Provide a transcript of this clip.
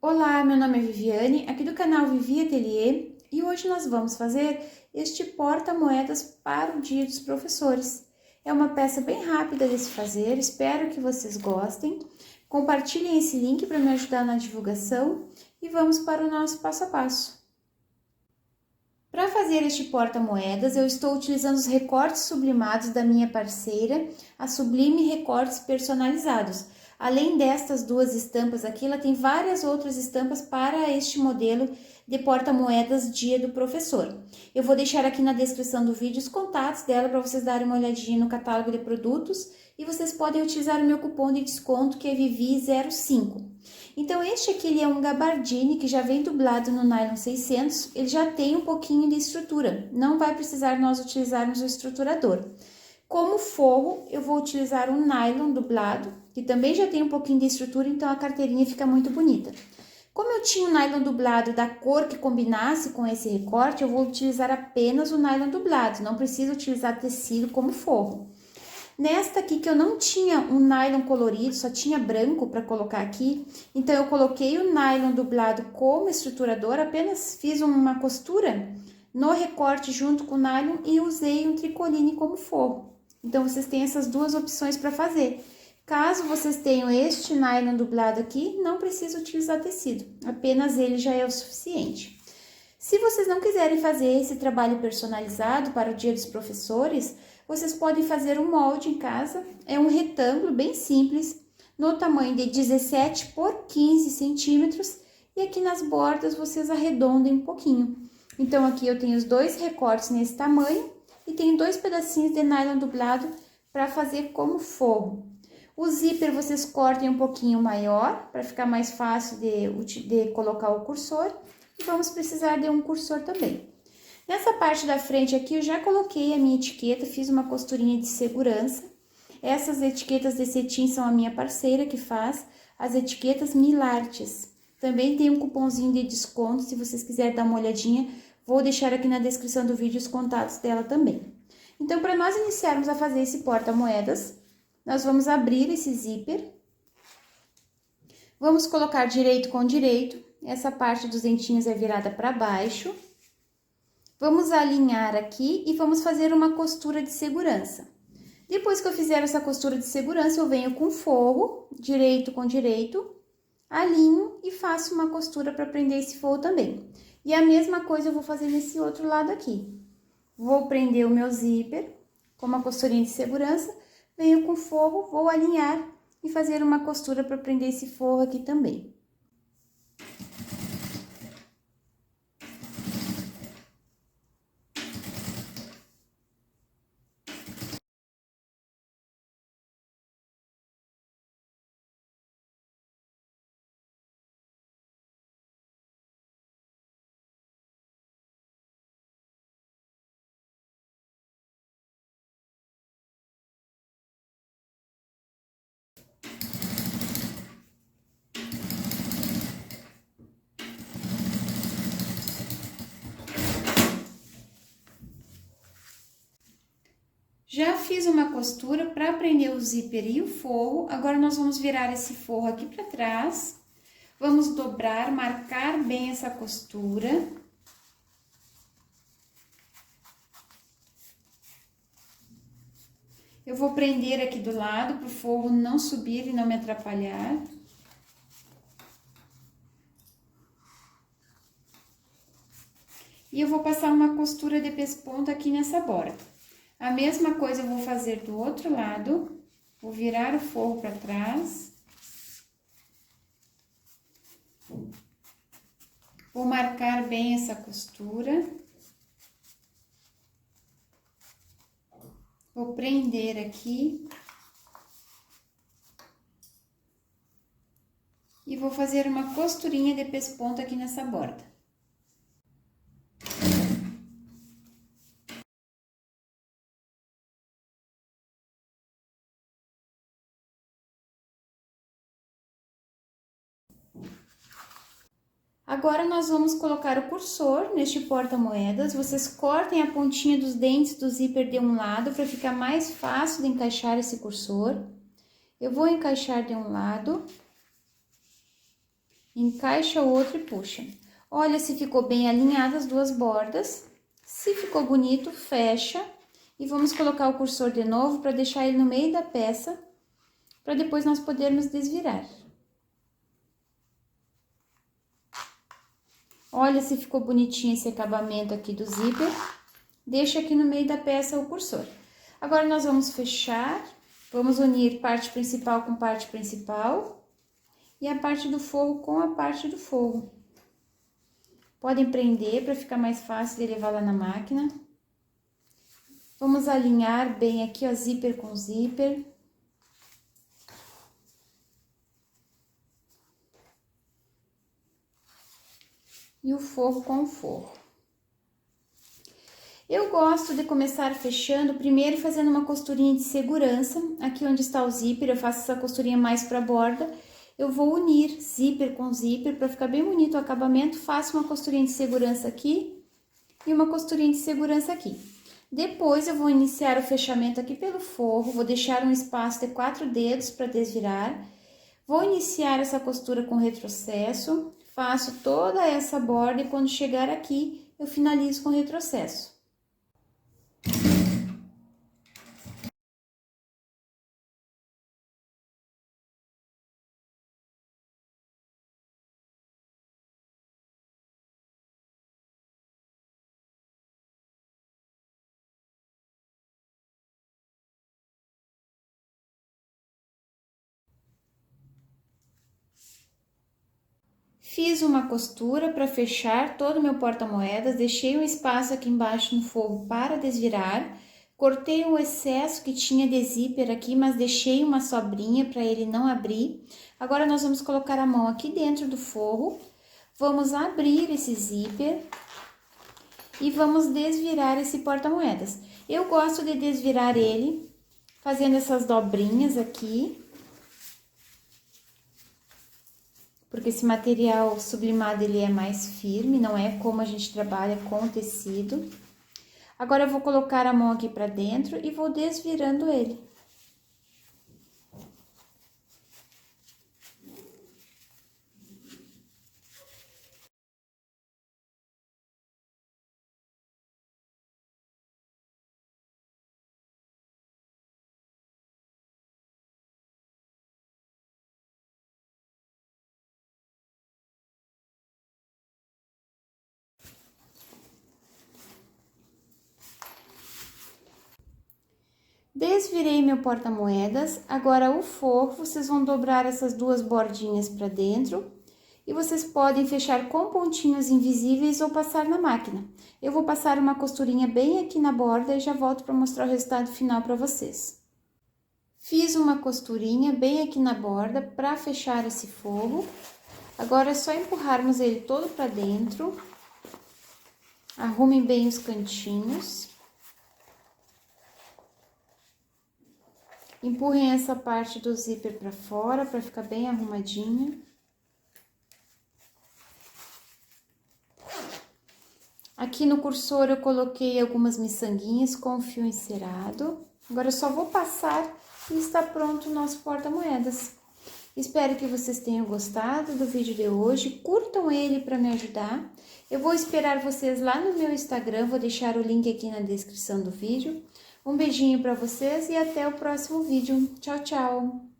Olá, meu nome é Viviane, aqui do canal Vivi Ateliê, e hoje nós vamos fazer este porta-moedas para o Dia dos Professores. É uma peça bem rápida de se fazer, espero que vocês gostem. Compartilhem esse link para me ajudar na divulgação e vamos para o nosso passo a passo. Para fazer este porta-moedas, eu estou utilizando os recortes sublimados da minha parceira, a Sublime Recortes Personalizados. Além destas duas estampas aqui, ela tem várias outras estampas para este modelo de porta-moedas Dia do Professor. Eu vou deixar aqui na descrição do vídeo os contatos dela para vocês darem uma olhadinha no catálogo de produtos e vocês podem utilizar o meu cupom de desconto que é Vivi05. Então, este aqui ele é um gabardine que já vem dublado no nylon 600, ele já tem um pouquinho de estrutura, não vai precisar nós utilizarmos o estruturador. Como forro, eu vou utilizar um nylon dublado, que também já tem um pouquinho de estrutura, então a carteirinha fica muito bonita. Como eu tinha um nylon dublado da cor que combinasse com esse recorte, eu vou utilizar apenas o nylon dublado, não preciso utilizar tecido como forro. Nesta aqui que eu não tinha um nylon colorido, só tinha branco para colocar aqui, então eu coloquei o nylon dublado como estruturador, apenas fiz uma costura no recorte junto com o nylon e usei um tricoline como forro. Então, vocês têm essas duas opções para fazer. Caso vocês tenham este nylon dublado aqui, não precisa utilizar tecido, apenas ele já é o suficiente. Se vocês não quiserem fazer esse trabalho personalizado para o Dia dos Professores, vocês podem fazer um molde em casa, é um retângulo bem simples, no tamanho de 17 por 15 centímetros, e aqui nas bordas vocês arredondem um pouquinho. Então, aqui eu tenho os dois recortes nesse tamanho, e tenho dois pedacinhos de nylon dublado para fazer como forro. O zíper vocês cortem um pouquinho maior, para ficar mais fácil de colocar o cursor, e vamos precisar de um cursor também. Nessa parte da frente aqui, eu já coloquei a minha etiqueta, fiz uma costurinha de segurança. Essas etiquetas de cetim são a minha parceira que faz, as etiquetas Milartes. Também tem um cupomzinho de desconto, se vocês quiserem dar uma olhadinha, vou deixar aqui na descrição do vídeo os contatos dela também. Então, para nós iniciarmos a fazer esse porta-moedas, nós vamos abrir esse zíper. Vamos colocar direito com direito, essa parte dos dentinhos é virada para baixo. Vamos alinhar aqui e vamos fazer uma costura de segurança. Depois que eu fizer essa costura de segurança, eu venho com forro, direito com direito, alinho e faço uma costura para prender esse forro também. E a mesma coisa eu vou fazer nesse outro lado aqui. Vou prender o meu zíper com uma costurinha de segurança, venho com forro, vou alinhar e fazer uma costura para prender esse forro aqui também. Já fiz uma costura para prender o zíper e o forro, agora nós vamos virar esse forro aqui para trás, vamos dobrar, marcar bem essa costura. Eu vou prender aqui do lado para o forro não subir e não me atrapalhar. E eu vou passar uma costura de pesponta aqui nessa borda. A mesma coisa eu vou fazer do outro lado, vou virar o forro para trás. Vou marcar bem essa costura. Vou prender aqui. E vou fazer uma costurinha de pesponta aqui nessa borda. Agora, nós vamos colocar o cursor neste porta-moedas. Vocês cortem a pontinha dos dentes do zíper de um lado para ficar mais fácil de encaixar esse cursor. Eu vou encaixar de um lado. encaixa o outro e puxa. Olha se ficou bem alinhadas as duas bordas. Se ficou bonito, fecha. E vamos colocar o cursor de novo para deixar ele no meio da peça, para depois nós podermos desvirar. Olha se ficou bonitinho esse acabamento aqui do zíper. Deixa aqui no meio da peça o cursor. Agora, nós vamos fechar, vamos unir parte principal com parte principal e a parte do forro com a parte do forro. Podem prender para ficar mais fácil de levar lá na máquina. Vamos alinhar bem aqui, ó, zíper com zíper. E o forro com o forro. Eu gosto de começar fechando, primeiro fazendo uma costurinha de segurança. Aqui onde está o zíper, eu faço essa costurinha mais para a borda. Eu vou unir zíper com zíper para ficar bem bonito o acabamento. Faço uma costurinha de segurança aqui e uma costurinha de segurança aqui. Depois, eu vou iniciar o fechamento aqui pelo forro. Vou deixar um espaço de 4 dedos para desvirar. Vou iniciar essa costura com retrocesso. Faço toda essa borda e quando chegar aqui, eu finalizo com retrocesso. Fiz uma costura para fechar todo o meu porta-moedas, deixei um espaço aqui embaixo no forro para desvirar, cortei o excesso que tinha de zíper aqui, mas deixei uma sobrinha para ele não abrir. Agora, nós vamos colocar a mão aqui dentro do forro, vamos abrir esse zíper e vamos desvirar esse porta-moedas. Eu gosto de desvirar ele fazendo essas dobrinhas aqui, porque esse material sublimado ele é mais firme, não é como a gente trabalha com tecido. Agora, eu vou colocar a mão aqui pra dentro e vou desvirando ele. Desvirei meu porta-moedas, agora o forro, vocês vão dobrar essas duas bordinhas para dentro e vocês podem fechar com pontinhos invisíveis ou passar na máquina. Eu vou passar uma costurinha bem aqui na borda e já volto para mostrar o resultado final para vocês. Fiz uma costurinha bem aqui na borda para fechar esse forro. Agora é só empurrarmos ele todo para dentro. Arrumem bem os cantinhos. Empurrem essa parte do zíper para fora, para ficar bem arrumadinha. Aqui no cursor eu coloquei algumas miçanguinhas com fio encerado. Agora eu só vou passar e está pronto o nosso porta-moedas. Espero que vocês tenham gostado do vídeo de hoje. Curtam ele para me ajudar. Eu vou esperar vocês lá no meu Instagram, vou deixar o link aqui na descrição do vídeo. Um beijinho para vocês e até o próximo vídeo. Tchau, tchau!